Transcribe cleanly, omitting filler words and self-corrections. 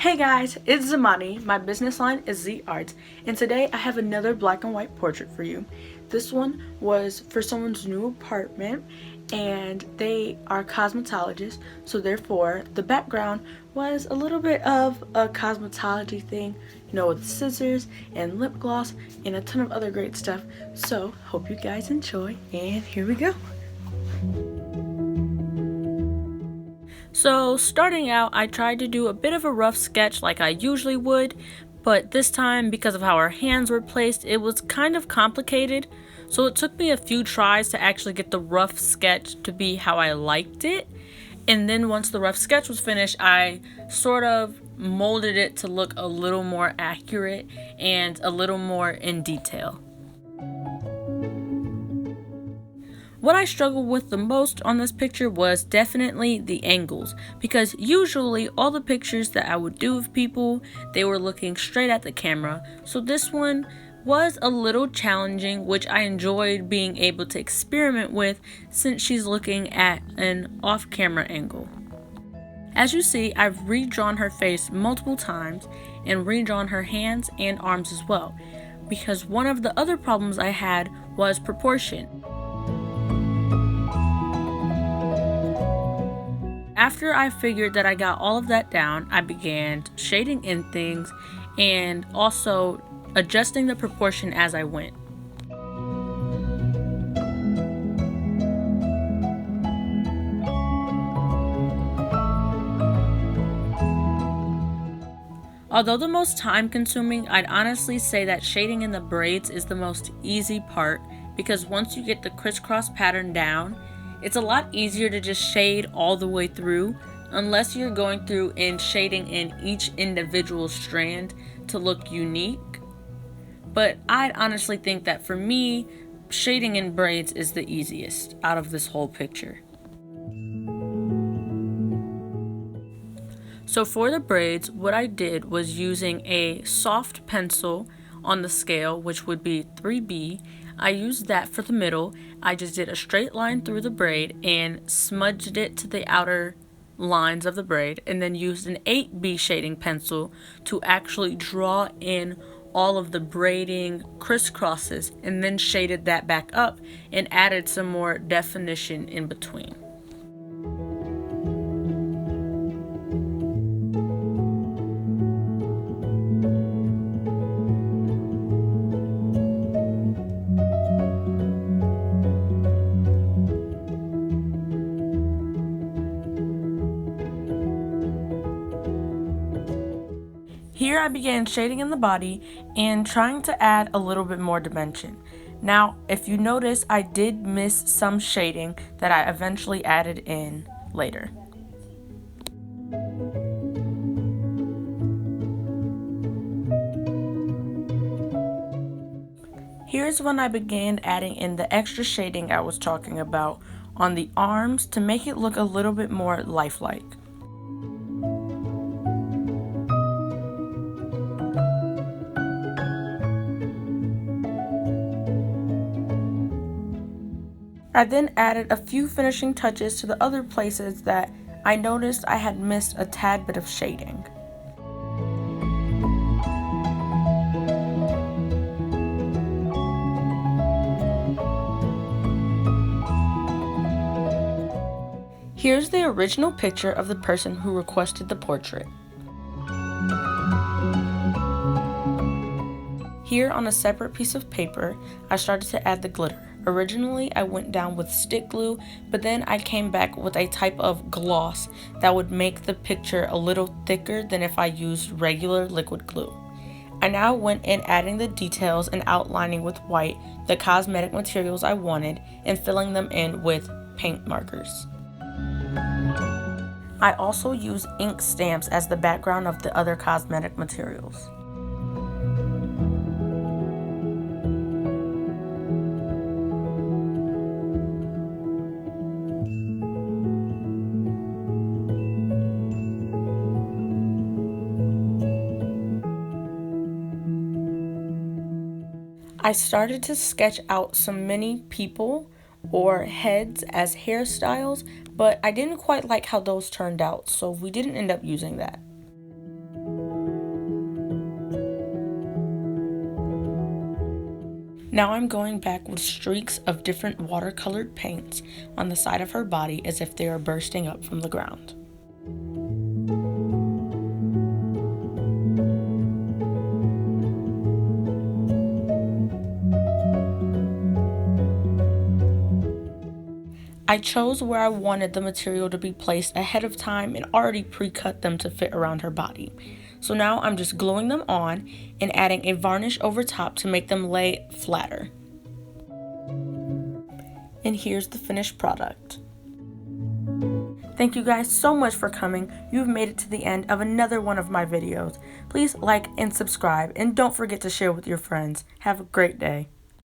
Hey guys, it's Zamani. My business line is Z Arts, and today I have another black and white portrait for you. This one was for someone's new apartment, and they are cosmetologists, so therefore the background was a little bit of a cosmetology thing, with scissors and lip gloss and a ton of other great stuff. So, hope you guys enjoy, and here we go. So starting out, I tried to do a bit of a rough sketch like I usually would, but this time, because of how our hands were placed, it was kind of complicated. So it took me a few tries to actually get the rough sketch to be how I liked it. And then once the rough sketch was finished, I sort of molded it to look a little more accurate and a little more in detail. What I struggled with the most on this picture was definitely the angles, because usually all the pictures that I would do of people, they were looking straight at the camera. So this one was a little challenging, which I enjoyed being able to experiment with since she's looking at an off-camera angle. As you see, I've redrawn her face multiple times and redrawn her hands and arms as well, because one of the other problems I had was proportion. After I figured that I got all of that down, I began shading in things and also adjusting the proportion as I went. Although the most time consuming, I'd honestly say that shading in the braids is the most easy part, because once you get the crisscross pattern down, it's a lot easier to just shade all the way through, unless you're going through and shading in each individual strand to look unique. But I'd honestly think that for me, shading in braids is the easiest out of this whole picture. So for the braids, what I did was using a soft pencil on the scale, which would be 3B. I used that for the middle. I just did a straight line through the braid and smudged it to the outer lines of the braid, and then used an 8B shading pencil to actually draw in all of the braiding crisscrosses, and then shaded that back up and added some more definition in between. Here I began shading in the body and trying to add a little bit more dimension. Now, if you notice, I did miss some shading that I eventually added in later. Here's when I began adding in the extra shading I was talking about on the arms to make it look a little bit more lifelike. I then added a few finishing touches to the other places that I noticed I had missed a tad bit of shading. Here's the original picture of the person who requested the portrait. Here on a separate piece of paper, I started to add the glitter. Originally, I went down with stick glue, but then I came back with a type of gloss that would make the picture a little thicker than if I used regular liquid glue. I now went in adding the details and outlining with white the cosmetic materials I wanted and filling them in with paint markers. I also used ink stamps as the background of the other cosmetic materials. I started to sketch out some mini people or heads as hairstyles, but I didn't quite like how those turned out, so we didn't end up using that. Now I'm going back with streaks of different watercolored paints on the side of her body as if they are bursting up from the ground. I chose where I wanted the material to be placed ahead of time and already pre-cut them to fit around her body. So now I'm just gluing them on and adding a varnish over top to make them lay flatter. And here's the finished product. Thank you guys so much for coming. You've made it to the end of another one of my videos. Please like and subscribe, and don't forget to share with your friends. Have a great day.